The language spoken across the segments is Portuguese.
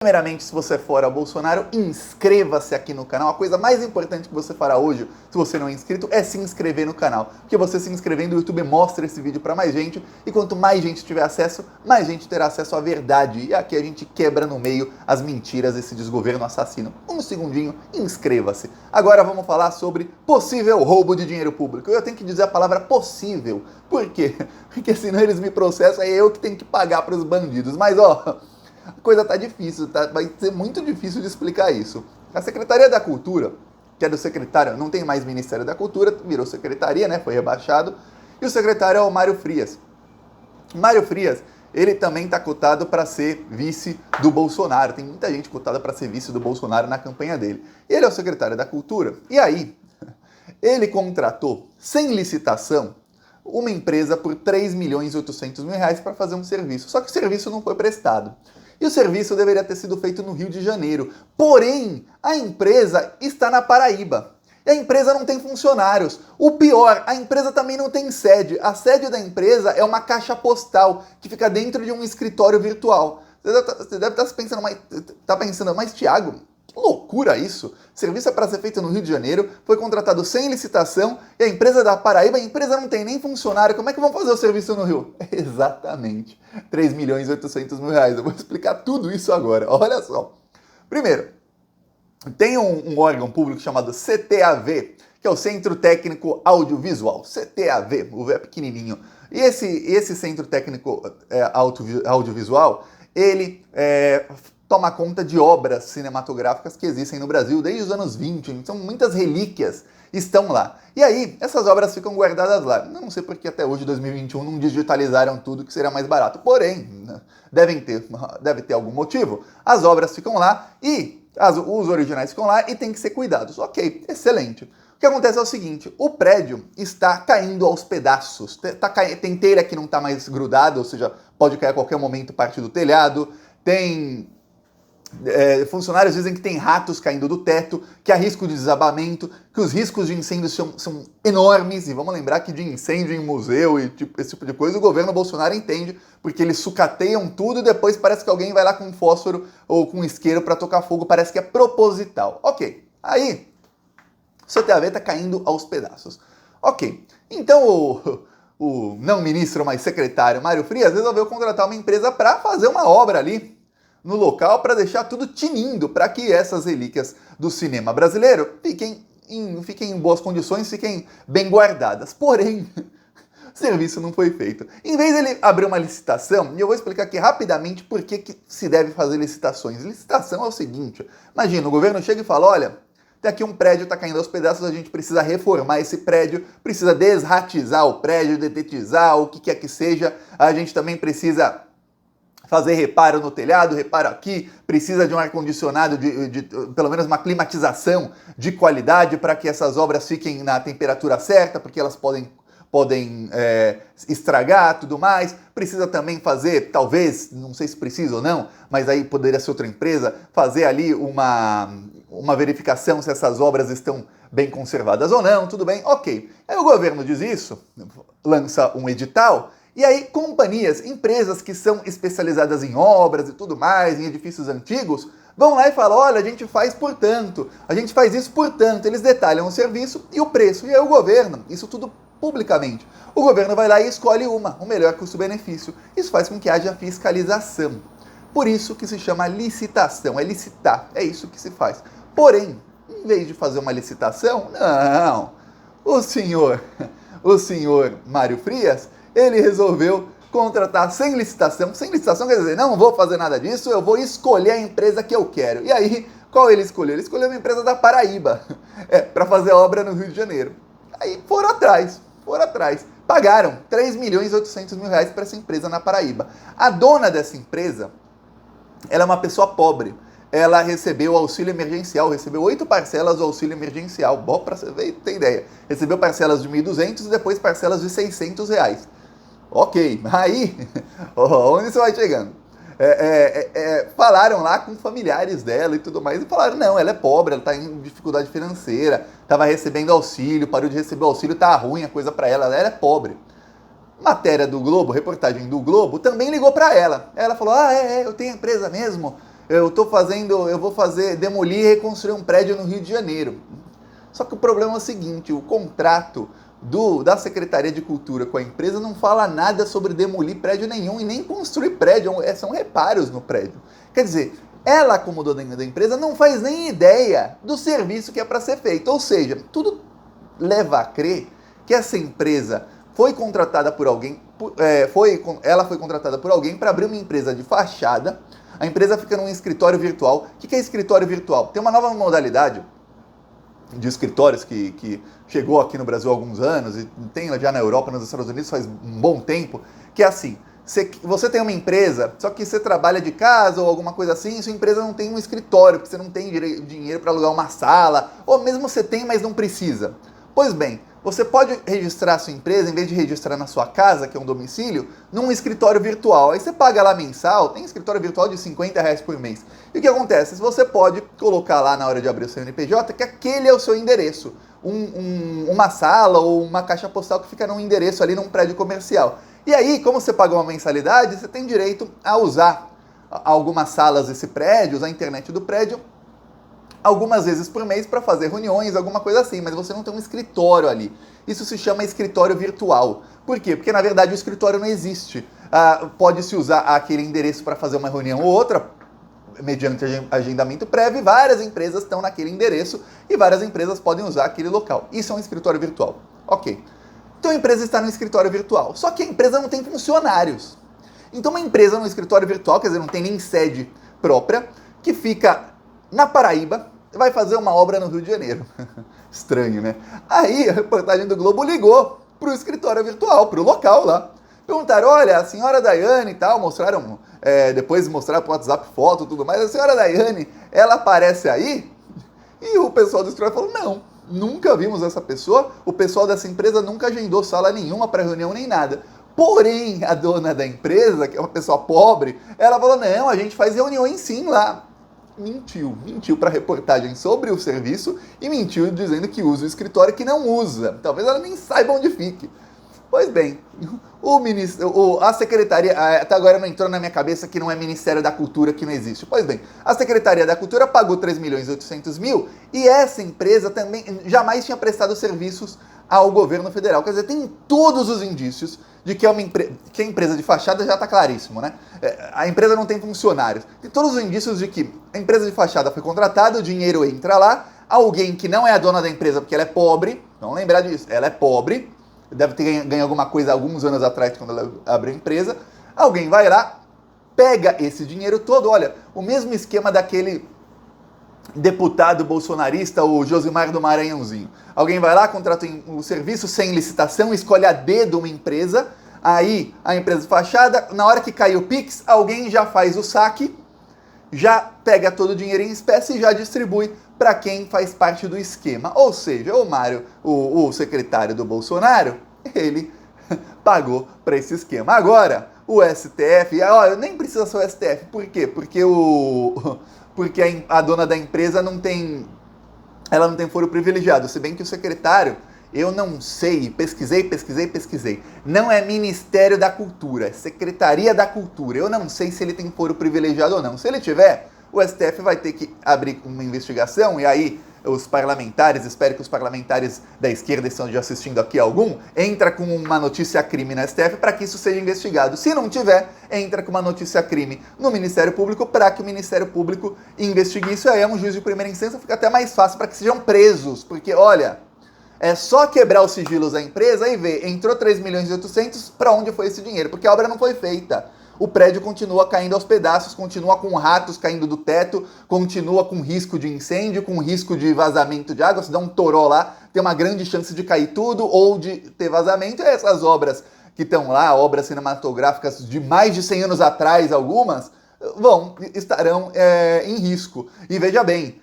Primeiramente, se você for a Bolsonaro, inscreva-se aqui no canal. A coisa mais importante que você fará hoje, se você não é inscrito, é se inscrever no canal. Porque você se inscrevendo, o YouTube mostra esse vídeo para mais gente. E quanto mais gente tiver acesso, mais gente terá acesso à verdade. E aqui a gente quebra no meio as mentiras desse desgoverno assassino. Um segundinho, inscreva-se. Agora vamos falar sobre possível roubo de dinheiro público. Eu tenho que dizer a palavra possível. Por quê? Porque senão eles me processam, é eu que tenho que pagar para os bandidos. Mas ó... a coisa tá difícil, tá? Vai ser muito difícil de explicar isso. A Secretaria da Cultura, que é do secretário, não tem mais Ministério da Cultura, virou secretaria, né? Foi rebaixado. E o secretário é o Mário Frias. Mário Frias, ele também tá cotado para ser vice do Bolsonaro. Tem muita gente cotada para ser vice do Bolsonaro na campanha dele. Ele é o secretário da Cultura. E aí, ele contratou, sem licitação, uma empresa por 3 milhões e 800 mil reais para fazer um serviço. Só que o serviço não foi prestado. E o serviço deveria ter sido feito no Rio de Janeiro. Porém, a empresa está na Paraíba. E a empresa não tem funcionários. O pior, a empresa também não tem sede. A sede da empresa é uma caixa postal que fica dentro de um escritório virtual. Você deve estar pensando, mas Thiago, que loucura isso! O serviço é para ser feito no Rio de Janeiro, foi contratado sem licitação e a empresa da Paraíba, a empresa não tem nem funcionário, como é que vão fazer o serviço no Rio? Exatamente, 3 milhões e 800 mil reais. Eu vou explicar tudo isso agora, olha só. Primeiro, tem um órgão público chamado CTAV, que é o Centro Técnico Audiovisual, CTAV, o V é pequenininho. E esse Centro Técnico Audiovisual, ele toma conta de obras cinematográficas que existem no Brasil desde os anos 20, então muitas relíquias estão lá. E aí, essas obras ficam guardadas lá. Eu não sei porque até hoje, 2021, não digitalizaram tudo, que seria mais barato. Porém, deve ter algum motivo. As obras ficam lá e os originais ficam lá e tem que ser cuidados. Ok, excelente. O que acontece é o seguinte, o prédio está caindo aos pedaços. Tem telha que não está mais grudada, ou seja, pode cair a qualquer momento parte do telhado. Tem... funcionários dizem que tem ratos caindo do teto, que há risco de desabamento, que os riscos de incêndio são enormes, e vamos lembrar que de incêndio em museu e esse tipo de coisa o governo Bolsonaro entende, porque eles sucateiam tudo e depois parece que alguém vai lá com fósforo ou com isqueiro para tocar fogo, parece que é proposital. Ok, aí o CTAV está caindo aos pedaços. Ok, então o não ministro, mas secretário Mário Frias resolveu contratar uma empresa para fazer uma obra ali no local para deixar tudo tinindo, para que essas relíquias do cinema brasileiro fiquem em boas condições, fiquem bem guardadas. Porém, o serviço não foi feito. Em vez de ele abrir uma licitação, e eu vou explicar aqui rapidamente por que se deve fazer licitações. Licitação é o seguinte, imagina, o governo chega e fala, olha, tem aqui um prédio, está caindo aos pedaços, a gente precisa reformar esse prédio, precisa desratizar o prédio, detetizar, o que quer que seja, a gente também precisa fazer reparo no telhado, reparo aqui, precisa de um ar-condicionado, de pelo menos uma climatização de qualidade para que essas obras fiquem na temperatura certa, porque elas podem estragar, tudo mais. Precisa também fazer, talvez, não sei se precisa ou não, mas aí poderia ser outra empresa, fazer ali uma verificação se essas obras estão bem conservadas ou não, tudo bem, ok. Aí o governo diz isso, lança um edital, e aí companhias, empresas que são especializadas em obras e tudo mais, em edifícios antigos, vão lá e falam, olha, a gente faz por tanto, a gente faz isso por tanto, eles detalham o serviço e o preço, e aí o governo, isso tudo publicamente, o governo vai lá e escolhe o melhor custo-benefício. Isso faz com que haja fiscalização. Por isso que se chama licitação, é licitar, é isso que se faz. Porém, em vez de fazer uma licitação, não, o senhor Mário Frias, ele resolveu contratar sem licitação quer dizer, não vou fazer nada disso, eu vou escolher a empresa que eu quero. E aí, qual ele escolheu? Ele escolheu uma empresa da Paraíba, para fazer obra no Rio de Janeiro. Aí foram atrás, pagaram 3 milhões e 800 mil reais para essa empresa na Paraíba. A dona dessa empresa, ela é uma pessoa pobre. Ela recebeu auxílio emergencial, recebeu 8 parcelas do auxílio emergencial. Bom, para você ver, ter ideia. Recebeu parcelas de 1.200 e depois parcelas de 600 reais. Ok, aí, onde você vai chegando? Falaram lá com familiares dela e tudo mais, e falaram, não, ela é pobre, ela está em dificuldade financeira, estava recebendo auxílio, parou de receber auxílio, tá ruim a coisa para ela é pobre. Matéria do Globo, reportagem do Globo, também ligou para ela. Ela falou, eu tenho empresa mesmo, eu vou demolir e reconstruir um prédio no Rio de Janeiro. Só que o problema é o seguinte, o contrato da Secretaria de Cultura com a empresa não fala nada sobre demolir prédio nenhum e nem construir prédio, são reparos no prédio. Quer dizer, ela, como dona da empresa, não faz nem ideia do serviço que é para ser feito. Ou seja, tudo leva a crer que essa empresa foi contratada por alguém, ela foi contratada por alguém para abrir uma empresa de fachada. A empresa fica num escritório virtual. O que é escritório virtual? Tem uma nova modalidade de escritórios que chegou aqui no Brasil há alguns anos e tem já na Europa, nos Estados Unidos faz um bom tempo, que é assim, você tem uma empresa, só que você trabalha de casa ou alguma coisa assim, e sua empresa não tem um escritório, porque você não tem dinheiro para alugar uma sala, ou mesmo você tem, mas não precisa. Pois bem, você pode registrar a sua empresa, em vez de registrar na sua casa, que é um domicílio, num escritório virtual. Aí você paga lá mensal, tem escritório virtual de R$50 por mês. E o que acontece? Você pode colocar lá na hora de abrir o seu CNPJ que aquele é o seu endereço. Uma sala ou uma caixa postal que fica num endereço ali num prédio comercial. E aí, como você paga uma mensalidade, você tem direito a usar algumas salas desse prédio, usar a internet do prédio, algumas vezes por mês para fazer reuniões, alguma coisa assim, mas você não tem um escritório ali. Isso se chama escritório virtual. Por quê? Porque na verdade o escritório não existe. Pode-se usar aquele endereço para fazer uma reunião ou outra, mediante agendamento prévio, e várias empresas estão naquele endereço e várias empresas podem usar aquele local. Isso é um escritório virtual. Ok. Então a empresa está no escritório virtual, só que a empresa não tem funcionários. Então uma empresa no escritório virtual, quer dizer, não tem nem sede própria, que fica na Paraíba, vai fazer uma obra no Rio de Janeiro. Estranho, né? Aí a reportagem do Globo ligou pro escritório virtual, pro local lá. Perguntaram, olha, a senhora Daiane e tal, depois mostraram pro WhatsApp foto e tudo mais, a senhora Daiane, ela aparece aí? E o pessoal do escritório falou, não, nunca vimos essa pessoa, o pessoal dessa empresa nunca agendou sala nenhuma para reunião nem nada. Porém, a dona da empresa, que é uma pessoa pobre, ela falou, não, a gente faz reuniões sim lá. Mentiu para a reportagem sobre o serviço e mentiu dizendo que usa o escritório que não usa. Talvez ela nem saiba onde fique. Pois bem, a secretaria, até agora não entrou na minha cabeça que não é Ministério da Cultura, que não existe. Pois bem, a Secretaria da Cultura pagou 3.800.000 e essa empresa também jamais tinha prestado serviços ao governo federal. Quer dizer, tem todos os indícios de que que a empresa de fachada já está claríssimo, né? A empresa não tem funcionários. Tem todos os indícios de que a empresa de fachada foi contratada, o dinheiro entra lá, alguém que não é a dona da empresa porque ela é pobre, vamos lembrar disso, ela é pobre, deve ter ganho alguma coisa alguns anos atrás quando ela abriu a empresa, alguém vai lá, pega esse dinheiro todo, olha, o mesmo esquema daquele deputado bolsonarista, o Josimar do Maranhãozinho. Alguém vai lá, contrata o serviço sem licitação, escolhe a dedo uma empresa, aí a empresa de fachada, na hora que cai o Pix, alguém já faz o saque, já pega todo o dinheiro em espécie e já distribui para quem faz parte do esquema. Ou seja, o Mário, o secretário do Bolsonaro, ele pagou para esse esquema. Agora, o STF, nem precisa ser o STF, por quê? Porque a dona da empresa não tem foro privilegiado, se bem que o secretário, eu não sei, pesquisei, não é Ministério da Cultura, é Secretaria da Cultura, eu não sei se ele tem foro privilegiado ou não. Se ele tiver, o STF vai ter que abrir uma investigação, e aí os parlamentares, espero que os parlamentares da esquerda estejam assistindo aqui entra com uma notícia crime no STF para que isso seja investigado. Se não tiver, entra com uma notícia crime no Ministério Público para que o Ministério Público investigue isso. Aí é um juiz de primeira instância, fica até mais fácil para que sejam presos, porque olha, é só quebrar os sigilos da empresa e ver, entrou 3.800.000, para onde foi esse dinheiro? Porque a obra não foi feita. O prédio continua caindo aos pedaços, continua com ratos caindo do teto, continua com risco de incêndio, com risco de vazamento de água. Se dá um toró lá, tem uma grande chance de cair tudo ou de ter vazamento. E essas obras que estão lá, obras cinematográficas de mais de 100 anos atrás, algumas, estarão em risco. E veja bem,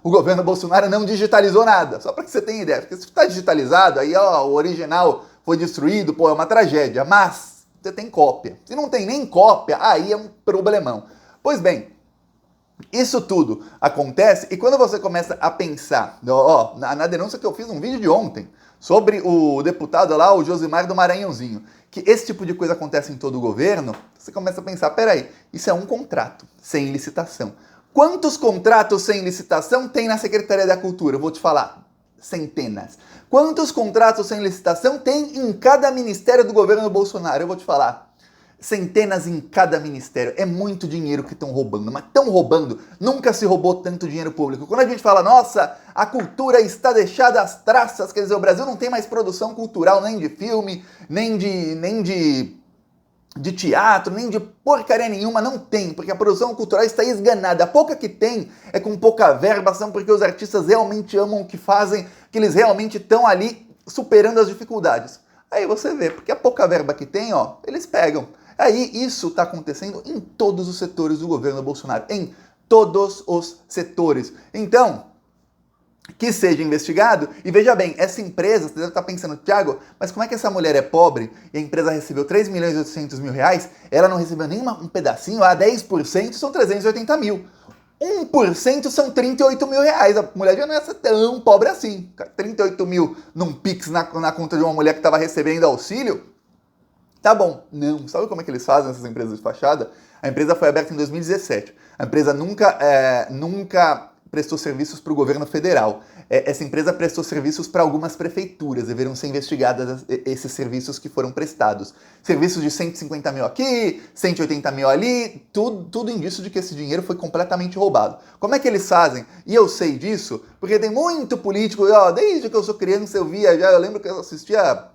o governo Bolsonaro não digitalizou nada, só para que você tenha ideia. Porque se está digitalizado, aí o original foi destruído, é uma tragédia, mas você tem cópia. Se não tem nem cópia, aí é um problemão. Pois bem, Isso tudo acontece e quando você começa a pensar, ó, na denúncia que eu fiz um vídeo de ontem, sobre o deputado lá, o Josimar do Maranhãozinho, que esse tipo de coisa acontece em todo o governo, você começa a pensar, peraí, isso é um contrato sem licitação. Quantos contratos sem licitação tem na Secretaria da Cultura? Eu vou te falar, centenas. Quantos contratos sem licitação tem em cada ministério do governo Bolsonaro? Eu vou te falar, centenas em cada ministério. É muito dinheiro que estão roubando, mas estão roubando. Nunca se roubou tanto dinheiro público. Quando a gente fala, nossa, a cultura está deixada às traças, quer dizer, o Brasil não tem mais produção cultural, nem de filme, nem de teatro, nem de porcaria nenhuma, não tem, porque a produção cultural está esganada. A pouca que tem é com pouca verba, são porque os artistas realmente amam o que fazem, que eles realmente estão ali superando as dificuldades. Aí você vê, porque a pouca verba que tem, ó, eles pegam. Aí isso está acontecendo em todos os setores do governo Bolsonaro, em todos os setores. Então, que seja investigado, e veja bem, essa empresa, você deve estar pensando, Thiago, mas como é que essa mulher é pobre e a empresa recebeu 3 milhões e 800 mil reais, ela não recebeu nem um pedacinho, 10% são 380 mil. 1% são 38 mil reais. A mulher já não é tão pobre assim. 38 mil num Pix na conta de uma mulher que estava recebendo auxílio, tá bom. Não. Sabe como é que eles fazem essas empresas de fachada? A empresa foi aberta em 2017. A empresa nunca prestou serviços para o governo federal. Essa empresa prestou serviços para algumas prefeituras, deveriam ser investigadas esses serviços que foram prestados. Serviços de 150 mil aqui, 180 mil ali, tudo indício de que esse dinheiro foi completamente roubado. Como é que eles fazem? E eu sei disso, porque tem muito político, desde que eu sou criança eu via já, eu lembro que eu assistia,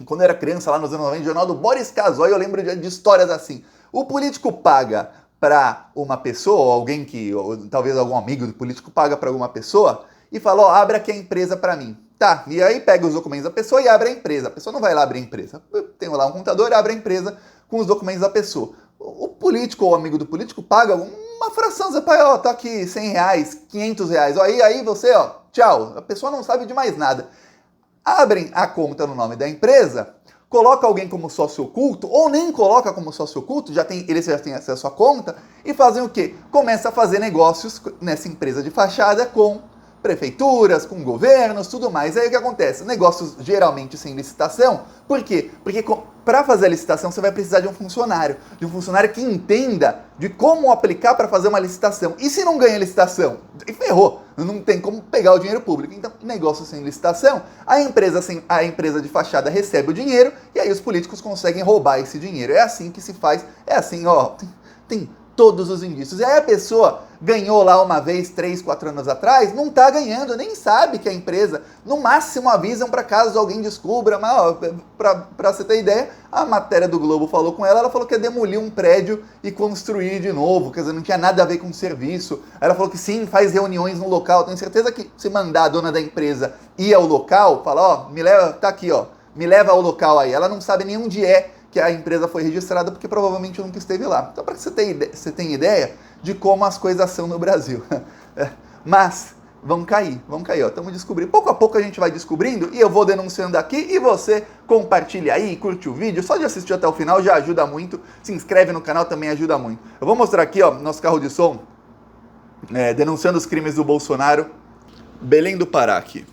quando eu era criança lá nos anos 90, o jornal do Boris Casoy, eu lembro de histórias assim. O político paga para uma pessoa, ou alguém ou talvez algum amigo do político paga para alguma pessoa e fala, abre aqui a empresa para mim. Tá, e aí pega os documentos da pessoa e abre a empresa. A pessoa não vai lá abrir a empresa. Tem lá um computador e abre a empresa com os documentos da pessoa. O político ou o amigo do político paga uma fração, você paga, tá aqui 100 reais, 500 reais. Aí você, tchau. A pessoa não sabe de mais nada. Abrem a conta no nome da empresa, coloca alguém como sócio oculto, ou nem coloca como sócio oculto, eles já têm acesso à conta, e fazem o quê? Começa a fazer negócios nessa empresa de fachada com prefeituras, com governos, tudo mais. Aí o que acontece? Negócios geralmente sem licitação. Por quê? Porque para fazer a licitação você vai precisar de um funcionário que entenda de como aplicar para fazer uma licitação. E se não ganha licitação? E ferrou, não tem como pegar o dinheiro público. Então, negócio sem licitação, a empresa de fachada recebe o dinheiro e aí os políticos conseguem roubar esse dinheiro. É assim que se faz, é assim, tem todos os indícios. E aí a pessoa ganhou lá uma vez, 3, 4 anos atrás, não tá ganhando, nem sabe que a empresa, no máximo avisam para caso alguém descubra, mas para você ter ideia, a matéria do Globo falou com ela falou que ia demolir um prédio e construir de novo, quer dizer, não tinha nada a ver com o serviço. Ela falou que sim, faz reuniões no local, tenho certeza que se mandar a dona da empresa ir ao local, fala, me leva, tá aqui, me leva ao local aí. Ela não sabe nem onde é que a empresa foi registrada, porque provavelmente nunca esteve lá. Então, para que você tenha ideia de como as coisas são no Brasil. Mas vão cair, estamos descobrindo. Pouco a pouco a gente vai descobrindo e eu vou denunciando aqui e você compartilha aí, curte o vídeo. Só de assistir até o final já ajuda muito. Se inscreve no canal também ajuda muito. Eu vou mostrar aqui, nosso carro de som, denunciando os crimes do Bolsonaro. Belém do Pará aqui.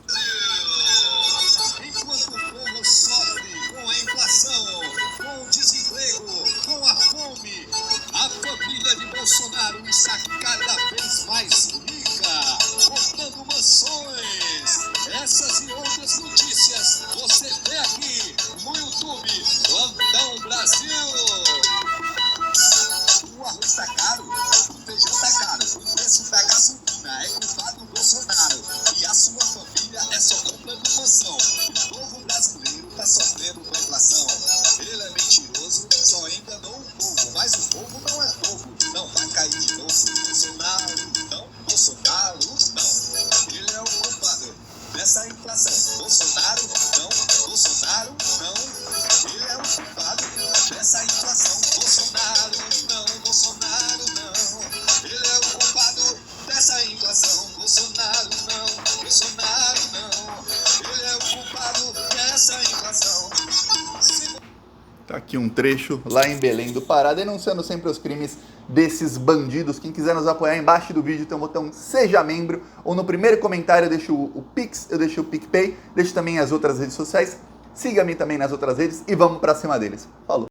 Bolsonaro está cada vez mais rica, comprando mansões. Essas e outras notícias você vê aqui no YouTube, Plantão Brasil. O arroz está caro, o feijão está caro, o preço da gasolina é culpa do Bolsonaro. E a sua família é Aqui um trecho lá em Belém do Pará, denunciando sempre os crimes desses bandidos. Quem quiser nos apoiar, embaixo do vídeo tem um botão Seja Membro, ou no primeiro comentário eu deixo o Pix, eu deixo o PicPay, deixo também as outras redes sociais. Siga-me também nas outras redes e vamos pra cima deles. Falou!